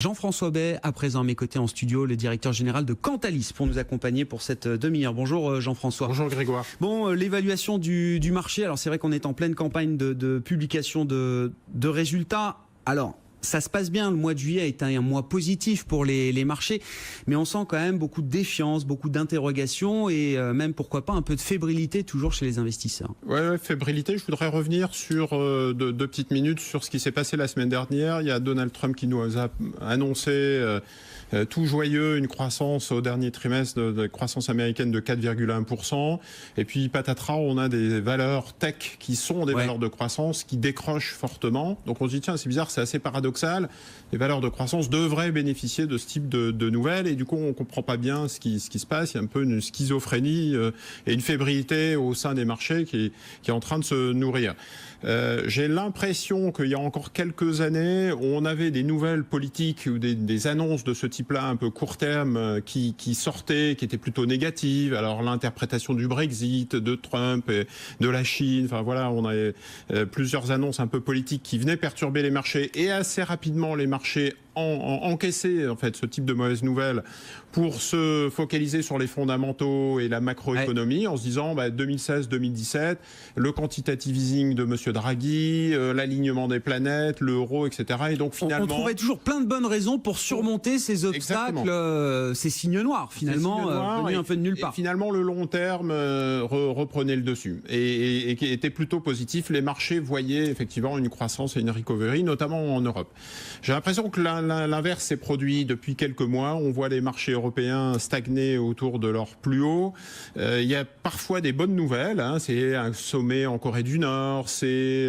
Jean-François Bay, à présent à mes côtés en studio, le directeur général de Cantalis, pour nous accompagner pour cette demi-heure. Bonjour Jean-François. Bonjour Grégoire. Bon, l'évaluation du marché, alors c'est vrai qu'on est en pleine campagne de publication de résultats. Alors, ça se passe bien, le mois de juillet a été un mois positif pour les marchés, mais on sent quand même beaucoup de défiance, beaucoup d'interrogations et même, pourquoi pas, un peu de fébrilité toujours chez les investisseurs. Ouais, fébrilité. Je voudrais revenir sur deux petites minutes sur ce qui s'est passé la semaine dernière. Il y a Donald Trump qui nous a annoncé tout joyeux une croissance au dernier trimestre de croissance américaine de 4,1%. Et puis patatras, on a des valeurs tech qui sont des valeurs de croissance qui décrochent fortement. Donc on se dit tiens, c'est bizarre, c'est assez paradoxal. Les valeurs de croissance devraient bénéficier de ce type de nouvelles et du coup on comprend pas bien ce qui se passe. Il y a un peu une schizophrénie et une fébrilité au sein des marchés qui est en train de se nourrir. J'ai l'impression qu'il y a encore quelques années, on avait des nouvelles politiques ou des annonces de ce type-là, un peu court terme, qui sortaient, qui étaient plutôt négatives. Alors l'interprétation du Brexit, de Trump et de la Chine, enfin voilà, on avait plusieurs annonces un peu politiques qui venaient perturber les marchés et assez rapidement les marchés encaisser en fait ce type de mauvaises nouvelles pour se focaliser sur les fondamentaux et la macroéconomie en se disant 2016-2017, le quantitative easing de Monsieur Draghi, l'alignement des planètes, l'euro, etc. Et donc finalement, on trouvait toujours plein de bonnes raisons pour surmonter ces obstacles, ces signes noirs finalement venus un peu de nulle part. Et finalement, le long terme reprenait le dessus et qui était plutôt positif. Les marchés voyaient effectivement une croissance et une recovery, notamment en Europe. J'ai l'impression que l'inverse s'est produit depuis quelques mois. On voit les marchés européens stagner autour de leur plus haut. Il y a parfois des bonnes nouvelles. C'est un sommet en Corée du Nord, c'est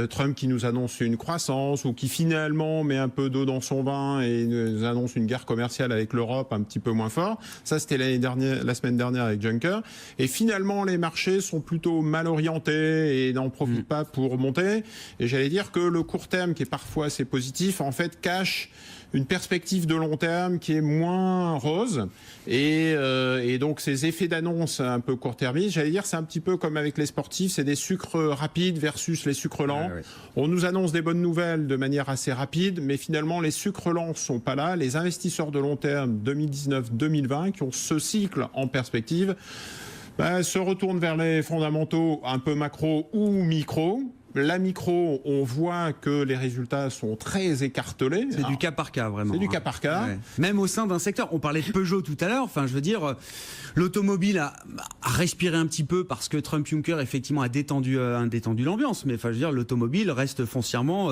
Trump qui nous annonce une croissance ou qui finalement met un peu d'eau dans son vin et nous annonce une guerre commerciale avec l'Europe un petit peu moins fort. Ça, c'était la semaine dernière avec Juncker. Et finalement, les marchés sont plutôt mal orientés et n'en profitent pas pour monter. Et j'allais dire que le court terme, qui est parfois assez positif, en fait, cache une perspective de long terme qui est moins rose et donc ces effets d'annonce un peu court-termistes, j'allais dire c'est un petit peu comme avec les sportifs, c'est des sucres rapides versus les sucres lents. On nous annonce des bonnes nouvelles de manière assez rapide, mais finalement les sucres lents sont pas là. Les investisseurs de long terme 2019-2020 qui ont ce cycle en perspective se retournent vers les fondamentaux un peu macro ou micro. La micro, on voit que les résultats sont très écartelés. C'est du cas par cas, vraiment. C'est du cas par cas. Ouais. Même au sein d'un secteur. On parlait de Peugeot tout à l'heure. Enfin, je veux dire, l'automobile a respiré un petit peu parce que Trump-Juncker, effectivement, a détendu l'ambiance. Mais enfin, je veux dire, l'automobile reste foncièrement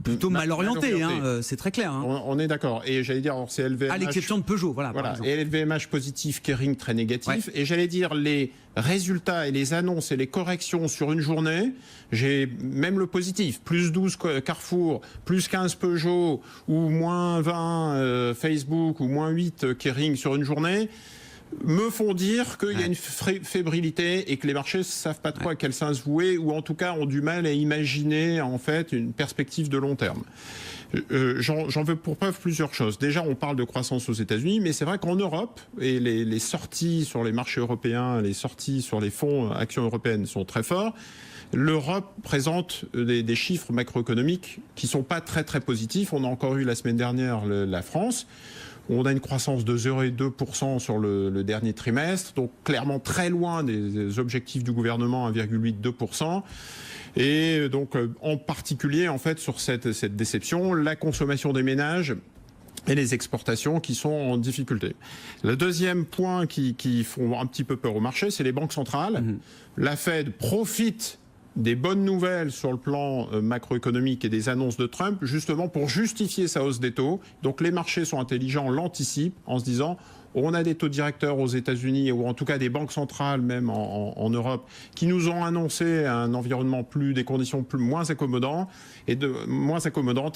plutôt mal orienté. C'est très clair. On est d'accord. Et j'allais dire, c'est LVMH. À l'exception de Peugeot, voilà. Et LVMH positif, Kering très négatif. Ouais. Et j'allais dire, les résultats et les annonces et les corrections sur une journée, j'ai même le positif, plus 12 Carrefour, plus 15 Peugeot, ou moins 20 Facebook, ou moins 8 Kering sur une journée, me font dire qu'il y a une fébrilité et que les marchés ne savent pas trop à quel sens vouer, ou en tout cas ont du mal à imaginer en fait une perspective de long terme. J'en veux pour preuve plusieurs choses. Déjà, on parle de croissance aux États-Unis, mais c'est vrai qu'en Europe, et les sorties sur les marchés européens, les sorties sur les fonds actions européennes sont très forts. L'Europe présente des chiffres macroéconomiques qui ne sont pas très très positifs. On a encore eu la semaine dernière la France. On a une croissance de 0,2% sur le dernier trimestre, donc clairement très loin des objectifs du gouvernement, 1,8-2%. Et donc en particulier en fait sur cette déception, la consommation des ménages et les exportations qui sont en difficulté. Le deuxième point qui font un petit peu peur au marché, c'est les banques centrales. La Fed profite des bonnes nouvelles sur le plan macroéconomique et des annonces de Trump, justement pour justifier sa hausse des taux. Donc les marchés sont intelligents, l'anticipent en se disant on a des taux directeurs aux États-Unis ou en tout cas des banques centrales même en Europe qui nous ont annoncé un environnement des conditions moins accommodantes et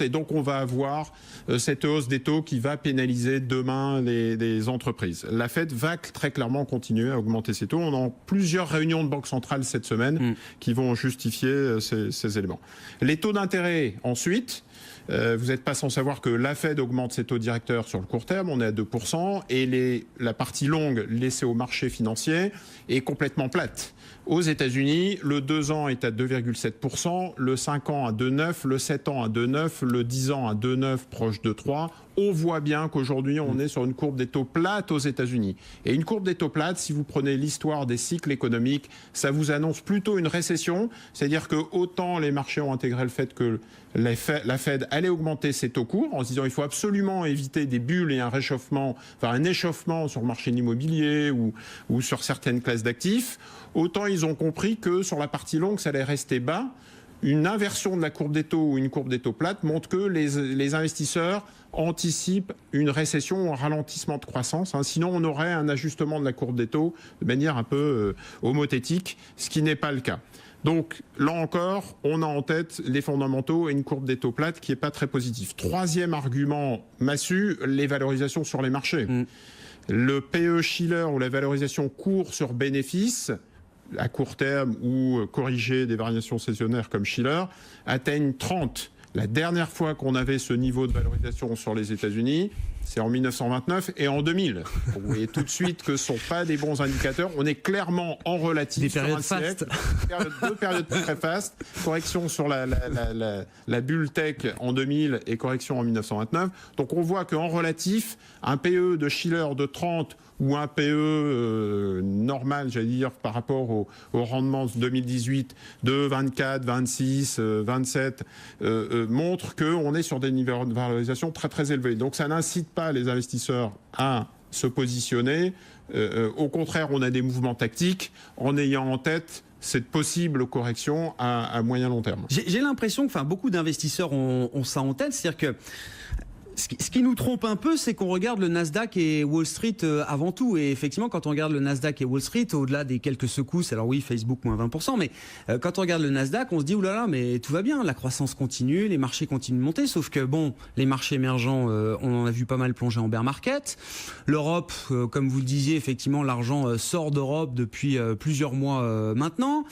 donc on va avoir cette hausse des taux qui va pénaliser demain les entreprises. La Fed va très clairement continuer à augmenter ses taux. On a plusieurs réunions de banques centrales cette semaine qui vont justifier ces éléments. Les taux d'intérêt ensuite. Vous n'êtes pas sans savoir que la Fed augmente ses taux directeurs sur le court terme, on est à 2%, et la partie longue laissée au marché financier est complètement plate. Aux États-Unis, le 2 ans est à 2,7%, le 5 ans à 2,9%, le 7 ans à 2,9%, le 10 ans à 2,9%, proche de 3%. On voit bien qu'aujourd'hui, on est sur une courbe des taux plates aux États-Unis. Et une courbe des taux plates, si vous prenez l'histoire des cycles économiques, ça vous annonce plutôt une récession. C'est-à-dire que autant les marchés ont intégré le fait que la Fed allait augmenter ses taux courts en se disant il faut absolument éviter des bulles et un réchauffement, enfin un échauffement sur le marché de l'immobilier ou sur certaines classes d'actifs. Autant ils ont compris que sur la partie longue, ça allait rester bas. Une inversion de la courbe des taux ou une courbe des taux plates montre que les investisseurs anticipent une récession ou un ralentissement de croissance. Sinon, on aurait un ajustement de la courbe des taux de manière un peu homothétique, ce qui n'est pas le cas. Donc, là encore, on a en tête les fondamentaux et une courbe des taux plates qui n'est pas très positive. Troisième argument massu, les valorisations sur les marchés. Le PE Shiller ou la valorisation cours sur bénéfice, à court terme ou corrigé des variations saisonnières comme Shiller, atteignent 30. La dernière fois qu'on avait ce niveau de valorisation sur les États-Unis, c'est en 1929 et en 2000. Vous voyez tout de suite que ce ne sont pas des bons indicateurs. On est clairement en relatif. Des périodes fastes. Deux périodes très fastes. Correction sur la bulle tech en 2000 et correction en 1929. Donc on voit qu'en relatif, un PE de Shiller de 30 ou un PE normal, j'allais dire, par rapport au rendement de 2018 de 24, 26, 27, montre qu'on est sur des niveaux de valorisation très très élevés. Donc ça n'incite pas les investisseurs à se positionner. Au contraire, on a des mouvements tactiques en ayant en tête cette possible correction à moyen long terme. J'ai l'impression que beaucoup d'investisseurs ont ça en tête, c'est-à-dire que ce qui nous trompe un peu, c'est qu'on regarde le Nasdaq et Wall Street avant tout. Et effectivement, quand on regarde le Nasdaq et Wall Street, au-delà des quelques secousses, alors oui, Facebook moins 20%, mais quand on regarde le Nasdaq, on se dit, oulala, mais tout va bien, la croissance continue, les marchés continuent de monter, sauf que bon, les marchés émergents, on en a vu pas mal plonger en bear market. L'Europe, comme vous le disiez, effectivement, l'argent sort d'Europe depuis plusieurs mois maintenant.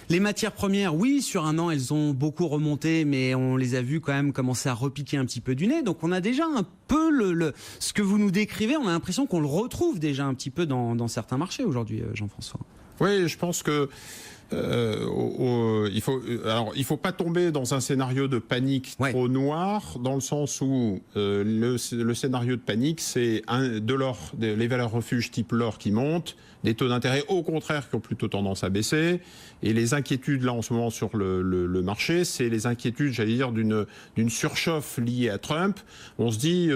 Les matières premières, oui, sur un an, elles ont beaucoup remonté, mais on les a vues quand même commencer à repiquer un petit peu du nez. Donc on a déjà un peu ce que vous nous décrivez, on a l'impression qu'on le retrouve déjà un petit peu dans certains marchés aujourd'hui, Jean-François. Oui, je pense que il faut pas tomber dans un scénario de panique trop noir, dans le sens où le scénario de panique, c'est de l'or, les valeurs refuges type l'or qui montent, des taux d'intérêt au contraire qui ont plutôt tendance à baisser, et les inquiétudes là en ce moment sur le marché, c'est les inquiétudes, j'allais dire, d'une surchauffe liée à Trump. On se dit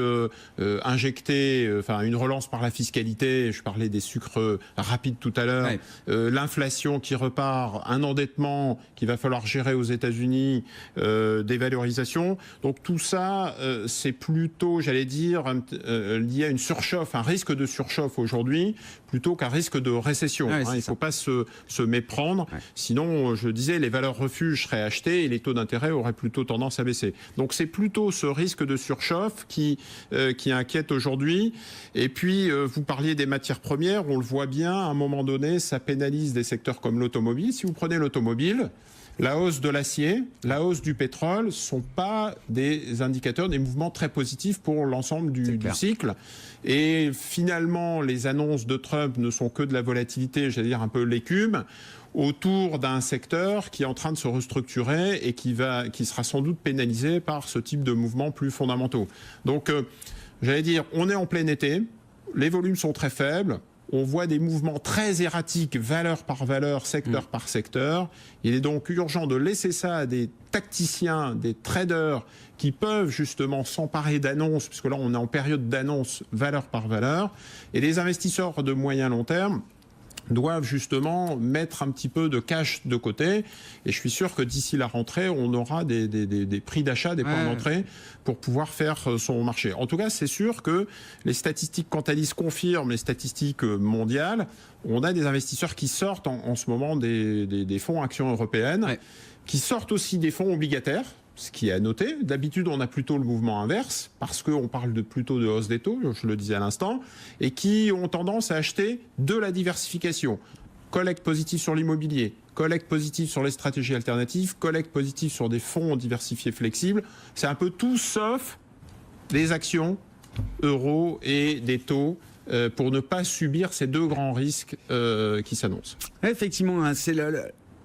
injecter, une relance par la fiscalité, je parlais des sucres rapides tout à l'heure, l'inflation qui repart, un endettement qu'il va falloir gérer aux États-Unis, des valorisations. Donc tout ça, c'est plutôt, j'allais dire, lié à une surchauffe, un risque de surchauffe aujourd'hui, plutôt qu'un risque de récession. Il ne faut pas se méprendre. Sinon, je disais, les valeurs refuges seraient achetées et les taux d'intérêt auraient plutôt tendance à baisser. Donc c'est plutôt ce risque de surchauffe qui inquiète aujourd'hui. Et puis, vous parliez des matières premières, on le voit bien, à un moment donné, ça pénalise des secteurs comme l'automobile. Si vous prenez l'automobile, la hausse de l'acier, la hausse du pétrole ne sont pas des indicateurs, des mouvements très positifs pour l'ensemble du cycle. Et finalement, les annonces de Trump ne sont que de la volatilité, j'allais dire un peu l'écume, autour d'un secteur qui est en train de se restructurer et qui sera sans doute pénalisé par ce type de mouvements plus fondamentaux. Donc, j'allais dire, on est en plein été, les volumes sont très faibles. On voit des mouvements très erratiques, valeur par valeur, secteur par secteur. Il est donc urgent de laisser ça à des tacticiens, des traders qui peuvent justement s'emparer d'annonces, puisque là on est en période d'annonces valeur par valeur. Et les investisseurs de moyen long terme doivent justement mettre un petit peu de cash de côté. Et je suis sûr que d'ici la rentrée, on aura des prix d'achat, des points d'entrée pour pouvoir faire son marché. En tout cas, c'est sûr que les statistiques Cantalis confirment les statistiques mondiales. On a des investisseurs qui sortent en ce moment des fonds actions européennes, qui sortent aussi des fonds obligataires. Ce qui est à noter. D'habitude, on a plutôt le mouvement inverse, parce qu'on parle plutôt de hausse des taux, je le disais à l'instant, et qui ont tendance à acheter de la diversification. Collecte positive sur l'immobilier, collecte positive sur les stratégies alternatives, collecte positive sur des fonds diversifiés flexibles. C'est un peu tout sauf des actions, euros et des taux pour ne pas subir ces deux grands risques qui s'annoncent. Effectivement, hein, c'est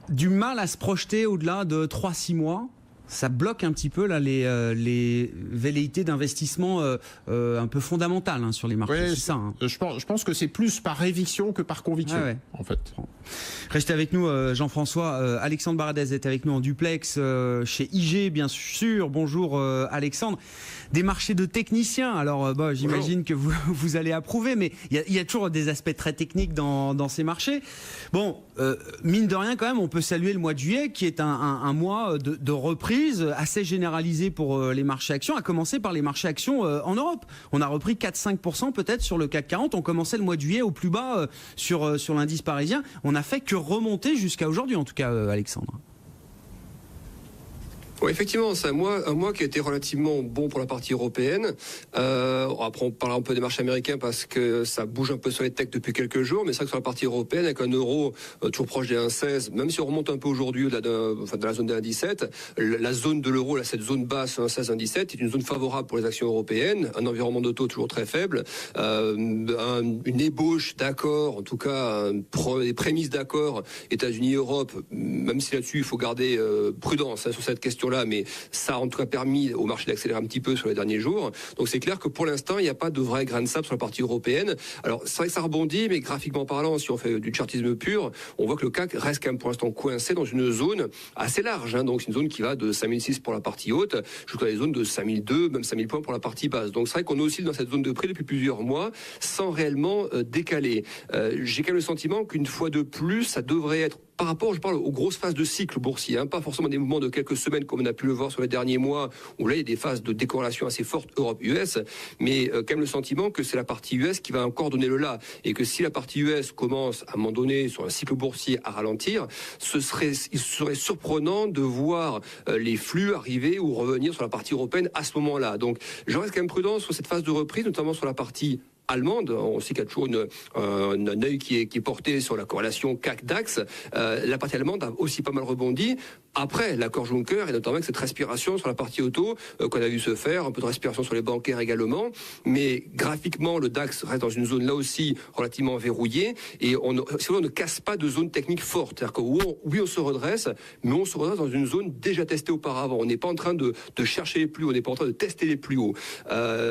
du mal à se projeter au-delà de 3-6 mois. Ça bloque un petit peu là les velléités d'investissement un peu fondamentales sur les marchés. Oui, c'est ça. Hein. Je pense que c'est plus par éviction que par conviction, en fait. Restez avec nous, Jean-François. Alexandre Baradez est avec nous en duplex chez IG, bien sûr. Bonjour, Alexandre. Des marchés de techniciens. Alors, j'imagine que vous allez approuver, mais il y a toujours des aspects très techniques dans ces marchés. Bon, mine de rien, quand même, on peut saluer le mois de juillet, qui est un mois de reprise assez généralisé pour les marchés actions, à commencer par les marchés actions en Europe. On a repris 4-5% peut-être sur le CAC 40. On commençait le mois de juillet au plus bas sur l'indice parisien. On n'a fait que remonter jusqu'à aujourd'hui, en tout cas, Alexandre. Oui, effectivement, c'est un mois qui a été relativement bon pour la partie européenne. Après, on parlera un peu des marchés américains parce que ça bouge un peu sur les techs depuis quelques jours, mais c'est vrai que sur la partie européenne, avec un euro toujours proche des 1,16, même si on remonte un peu aujourd'hui dans la zone des 1,17, la zone de l'euro, cette zone basse 1,16, 1,17, est une zone favorable pour les actions européennes, un environnement de taux toujours très faible, une ébauche d'accord, en tout cas des prémices d'accord États-Unis-Europe, même si là-dessus il faut garder prudence sur cette question-là, mais ça a en tout cas permis au marché d'accélérer un petit peu sur les derniers jours. Donc c'est clair que pour l'instant, il n'y a pas de vrai grain de sable sur la partie européenne. Alors c'est vrai que ça rebondit, mais graphiquement parlant, si on fait du chartisme pur, on voit que le CAC reste quand même pour l'instant coincé dans une zone assez large. Donc c'est une zone qui va de 5006 pour la partie haute jusqu'à les zones de 5002, même 5000 points pour la partie basse. Donc c'est vrai qu'on oscille dans cette zone de prix depuis plusieurs mois sans réellement décaler. J'ai quand même le sentiment qu'une fois de plus, ça devrait être par rapport, je parle aux grosses phases de cycle boursier, pas forcément des mouvements de quelques semaines comme on a pu le voir sur les derniers mois, où là il y a des phases de décorrélation assez fortes Europe-US, mais quand même le sentiment que c'est la partie US qui va encore donner le là, et que si la partie US commence à un moment donné sur un cycle boursier à ralentir, il serait surprenant de voir les flux arriver ou revenir sur la partie européenne à ce moment-là. Donc je reste quand même prudent sur cette phase de reprise, notamment sur la partie allemande. On sait qu'il y a toujours un œil qui est porté sur la corrélation CAC-DAX. La partie allemande a aussi pas mal rebondi après l'accord Juncker, et notamment avec cette respiration sur la partie auto qu'on a vu se faire, un peu de respiration sur les bancaires également. Mais graphiquement, le DAX reste dans une zone là aussi relativement verrouillée, et on ne casse pas de zone technique forte. C'est-à-dire que oui, on se redresse, mais on se redresse dans une zone déjà testée auparavant. On n'est pas en train de chercher les plus hauts, on n'est pas en train de tester les plus hauts.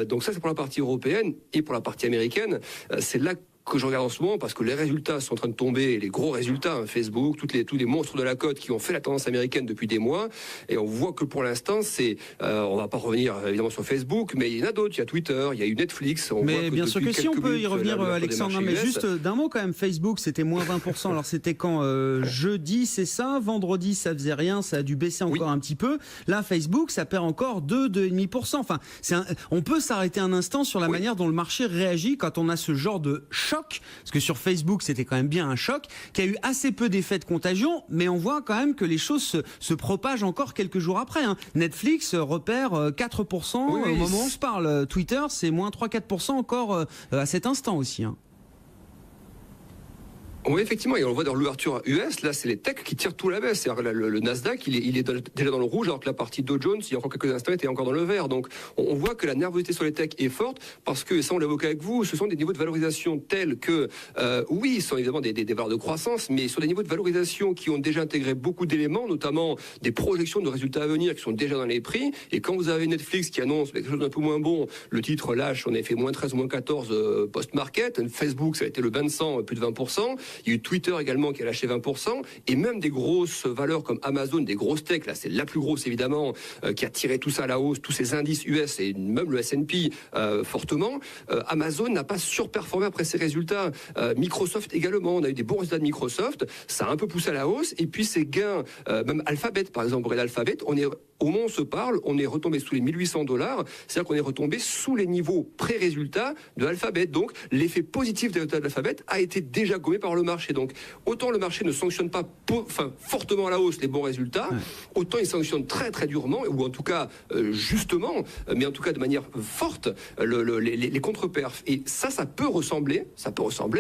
Donc ça, c'est pour la partie européenne. Et pour la partie américaine, c'est là que je regarde en ce moment, parce que les résultats sont en train de tomber, les gros résultats, Facebook, tous les monstres de la cote qui ont fait la tendance américaine depuis des mois, et on voit que pour l'instant, on va pas revenir évidemment sur Facebook, mais il y en a d'autres, il y a Twitter, il y a eu Netflix. Mais bien sûr que si, on peut y revenir, Alexandre, mais juste d'un mot quand même, Facebook, c'était moins 20%, alors c'était quand jeudi, c'est ça, vendredi, ça faisait rien, ça a dû baisser encore un petit peu, là, Facebook, ça perd encore 2,5%, enfin, on peut s'arrêter un instant sur la manière dont le marché réagit quand on a ce genre de choc, parce que sur Facebook c'était quand même bien un choc, qui a eu assez peu d'effet de contagion, mais on voit quand même que les choses se propagent encore quelques jours après. Netflix repère 4% au moment où on se parle. Twitter, c'est moins 3-4% encore à cet instant aussi. Oui, effectivement, et on le voit dans l'ouverture US, là, c'est les techs qui tirent tout à la baisse. C'est-à-dire le Nasdaq, il est déjà dans le rouge, alors que la partie Dow Jones, il y a encore quelques instants, était encore dans le vert. Donc, on voit que la nervosité sur les techs est forte, parce que, ça on l'évoque avec vous, ce sont des niveaux de valorisation tels que, oui, ils sont évidemment des valeurs de croissance, mais sur des niveaux de valorisation qui ont déjà intégré beaucoup d'éléments, notamment des projections de résultats à venir qui sont déjà dans les prix. Et quand vous avez Netflix qui annonce quelque chose d'un peu moins bon, le titre lâche, on a fait moins 13 ou moins 14 post-market. Facebook, ça a été le bain de sang, plus de 20%. Il y a eu Twitter également qui a lâché 20%, et même des grosses valeurs comme Amazon, des grosses tech, là c'est la plus grosse évidemment, qui a tiré tout ça à la hausse, tous ces indices US et même le S&P fortement. Amazon n'a pas surperformé après ses résultats. Microsoft également, on a eu des bons résultats de Microsoft, ça a un peu poussé à la hausse, et puis ces gains, même Alphabet par exemple, Alphabet, au moment où on se parle, on est retombé sous les $1 800, c'est-à-dire qu'on est retombé sous les niveaux pré-résultats de Alphabet. Donc l'effet positif des résultats de Alphabet a été déjà gommé par le marché. Donc autant le marché ne sanctionne pas fortement à la hausse les bons résultats, autant il sanctionne très très durement, ou en tout cas justement, mais en tout cas de manière forte, les contre-perfs. Et ça peut ressembler à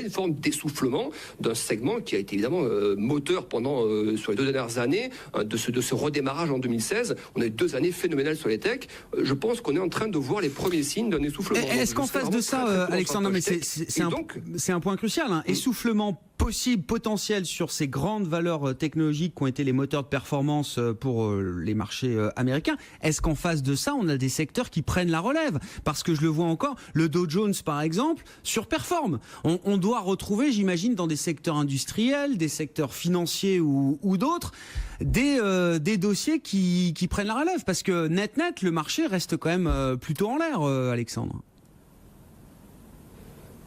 une forme d'essoufflement d'un segment qui a été évidemment moteur pendant sur les 2 dernières années de ce redémarrage en 2016. On a eu 2 années phénoménales sur les techs. Je pense qu'on est en train de voir les premiers signes d'un essoufflement. Est-ce qu'en face de ça, Alexandre, mais c'est un point crucial, hein, essoufflement possible, potentiel sur ces grandes valeurs technologiques qui ont été les moteurs de performance pour les marchés américains. Est-ce qu'en face de ça, on a des secteurs qui prennent la relève? Parce que je le vois encore, le Dow Jones par exemple surperforme. On doit retrouver, j'imagine, dans des secteurs industriels, des secteurs financiers ou d'autres, des dossiers qui prennent la relève. Parce que net, le marché reste quand même plutôt en l'air, Alexandre.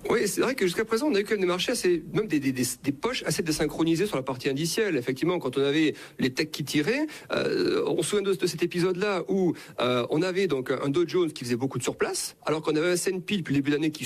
Oui, c'est vrai que jusqu'à présent, on a eu quand même des marchés même des poches assez désynchronisées sur la partie indicielle. Effectivement, quand on avait les techs qui tiraient, on se souvient de cet épisode-là où on avait donc un Dow Jones qui faisait beaucoup de surplace, alors qu'on avait un S&P depuis le début d'année qui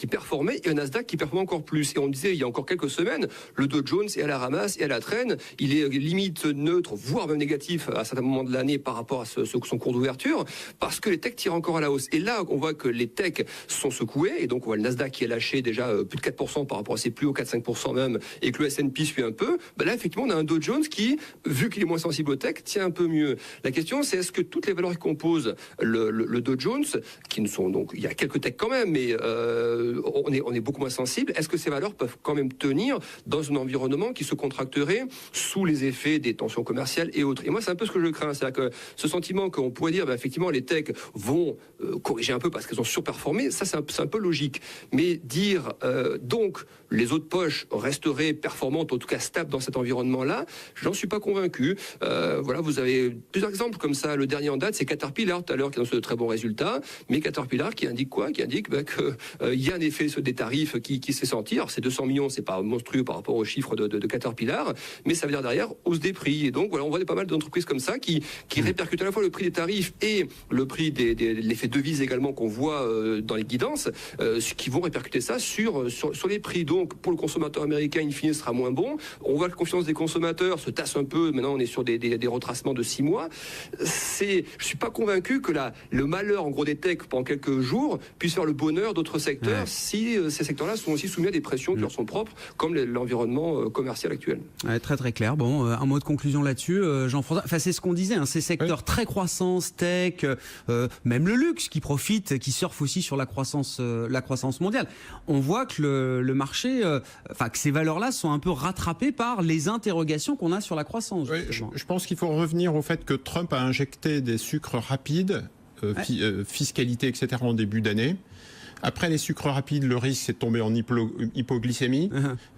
performait et un Nasdaq qui performait encore plus. Et on disait il y a encore quelques semaines, le Dow Jones est à la ramasse et à la traîne. Il est limite neutre, voire même négatif à certains moments de l'année par rapport à son cours d'ouverture, parce que les techs tirent encore à la hausse. Et là, on voit que les techs sont secoués, et donc on voit le Nasdaq qui est lâché déjà plus de 4% par rapport à ses plus hauts 4-5% même, et que le S&P suit un peu, là effectivement on a un Dow Jones qui, vu qu'il est moins sensible aux tech, tient un peu mieux. La question c'est est-ce que toutes les valeurs qui composent le Dow Jones, qui ne sont donc, il y a quelques tech quand même, mais on est beaucoup moins sensible, est-ce que ces valeurs peuvent quand même tenir dans un environnement qui se contracterait sous les effets des tensions commerciales et autres? Et moi c'est un peu ce que je crains, c'est-à-dire que ce sentiment qu'on pourrait dire effectivement les tech vont corriger un peu parce qu'elles ont surperformé, ça c'est un peu logique, mais dire donc les autres poches resteraient performantes, en tout cas stables dans cet environnement-là, j'en suis pas convaincu. Voilà, vous avez plusieurs exemples comme ça. Le dernier en date, c'est Caterpillar tout à l'heure qui annonce de très bons résultats, mais Caterpillar qui indique quoi? Qui indique qu'il y a un effet des tarifs qui s'est senti. Alors c'est 200 millions, c'est pas monstrueux par rapport aux chiffres de Caterpillar, mais ça veut dire derrière hausse des prix. Et donc voilà, on voit pas mal d'entreprises comme ça qui répercutent à la fois le prix des tarifs et le prix l'effet devise également qu'on voit dans les guidances, qui vont répercuter ça sur les prix. Donc pour le consommateur américain, in fine, sera moins bon. On voit que la confiance des consommateurs se tasse un peu. Maintenant, on est sur des retracements de 6 mois. Je suis pas convaincu que le malheur, en gros, des techs pendant quelques jours puisse faire le bonheur d'autres secteurs si ces secteurs-là sont aussi soumis à des pressions qui leur sont propres, comme l'environnement commercial actuel. Très très clair. Bon, un mot de conclusion là-dessus, Jean-François. Enfin, c'est ce qu'on disait, hein, ces secteurs très croissance, tech, même le luxe qui profite, qui surfe aussi sur la croissance mondiale. On voit que le marché, que ces valeurs-là sont un peu rattrapées par les interrogations qu'on a sur la croissance. Oui, je pense qu'il faut revenir au fait que Trump a injecté des sucres rapides, fiscalité, etc. en début d'année. Après les sucres rapides, le risque c'est de tomber en hypoglycémie.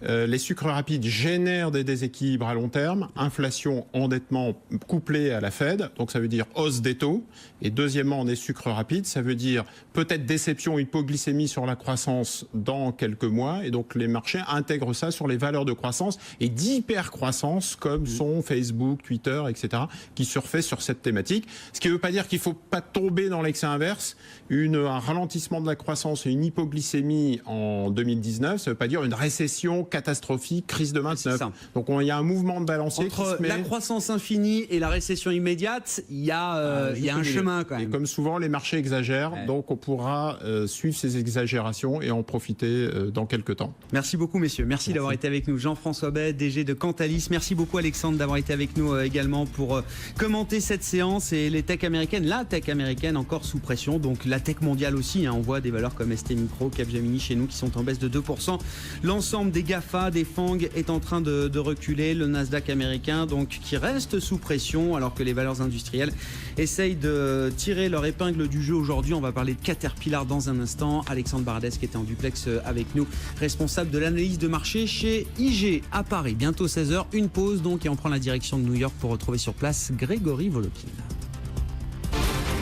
Les sucres rapides génèrent des déséquilibres à long terme, inflation, endettement couplé à la Fed, donc ça veut dire hausse des taux. Et deuxièmement, des sucres rapides, ça veut dire peut-être déception, hypoglycémie sur la croissance dans quelques mois. Et donc les marchés intègrent ça sur les valeurs de croissance et d'hypercroissance comme sont Facebook, Twitter, etc., qui surfaient sur cette thématique. Ce qui ne veut pas dire qu'il ne faut pas tomber dans l'excès inverse. Un ralentissement de la croissance et une hypoglycémie en 2019, ça ne veut pas dire une récession catastrophique, crise de 29. Donc il y a un mouvement de balancier entre la croissance infinie et la récession immédiate, il y a un chemin quand même. Et comme souvent, les marchés exagèrent, donc on pourra suivre ces exagérations et en profiter dans quelques temps. Merci beaucoup messieurs, merci d'avoir été avec nous. Jean-François Bay, DG de Cantalis. Merci beaucoup Alexandre d'avoir été avec nous également pour commenter cette séance et les techs américaines, la tech américaine encore sous pression, donc la tech mondiale aussi, hein, on voit des valeurs comme ST Micro, Capgemini chez nous qui sont en baisse de 2%. L'ensemble des GAFA, des FANG est en train de reculer. Le Nasdaq américain donc qui reste sous pression alors que les valeurs industrielles essayent de tirer leur épingle du jeu aujourd'hui. On va parler de Caterpillar dans un instant. Alexandre Bardès qui était en duplex avec nous, responsable de l'analyse de marché chez IG à Paris. Bientôt 16h, une pause donc et on prend la direction de New York pour retrouver sur place Grégory Volopine.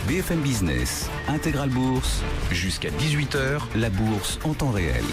BFM Business, Intégral Bourse, jusqu'à 18h, la bourse en temps réel.